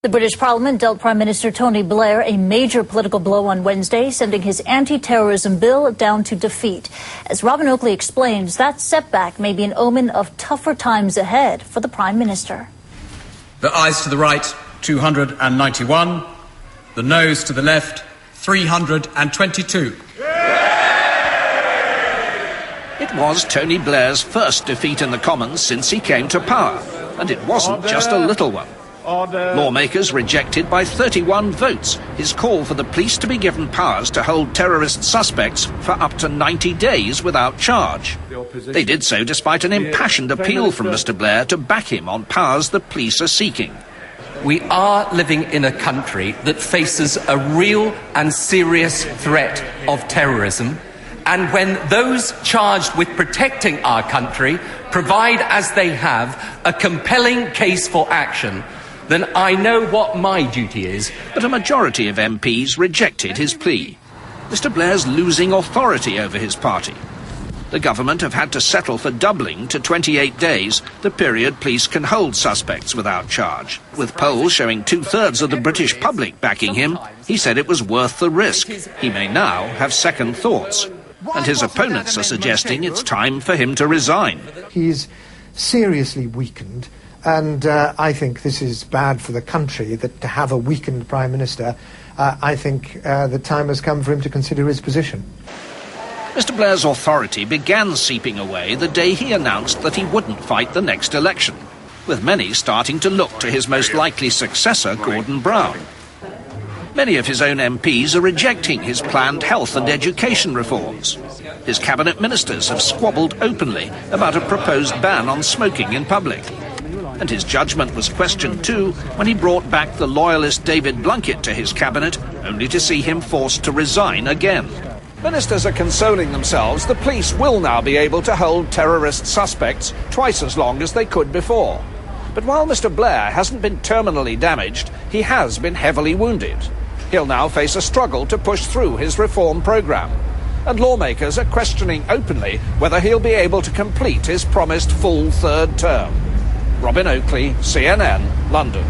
The British Parliament dealt Prime Minister Tony Blair a major political blow on Wednesday, sending his anti-terrorism bill down to defeat. As Robin Oakley explains, that setback may be an omen of tougher times ahead for the Prime Minister. The ayes to the right, 291. The noes to the left, 322. It was Tony Blair's first defeat in the Commons since he came to power, and it wasn't just a little one. Lawmakers rejected by 31 votes his call for the police to be given powers to hold terrorist suspects for up to 90 days without charge. They did so despite an impassioned appeal from Mr. Blair to back him on powers the police are seeking. We are living in a country that faces a real and serious threat of terrorism. And when those charged with protecting our country provide, as they have, a compelling case for action, then I know what my duty is. But a majority of MPs rejected his plea. Mr. Blair's losing authority over his party. The government have had to settle for doubling to 28 days the period police can hold suspects without charge. With polls showing 2/3 of the British public backing him, he said it was worth the risk. He may now have second thoughts. And his opponents are suggesting it's time for him to resign. He's seriously weakened. And I think this is bad for the country, that to have a weakened Prime Minister. I think the time has come for him to consider his position. Mr. Blair's authority began seeping away the day he announced that he wouldn't fight the next election, with many starting to look to his most likely successor, Gordon Brown. Many of his own MPs are rejecting his planned health and education reforms. His cabinet ministers have squabbled openly about a proposed ban on smoking in public. And his judgment was questioned too when he brought back the loyalist David Blunkett to his cabinet, only to see him forced to resign again. Ministers are consoling themselves. The police will now be able to hold terrorist suspects twice as long as they could before. But while Mr. Blair hasn't been terminally damaged, he has been heavily wounded. He'll now face a struggle to push through his reform programme. And lawmakers are questioning openly whether he'll be able to complete his promised full third term. Robin Oakley, CNN, London.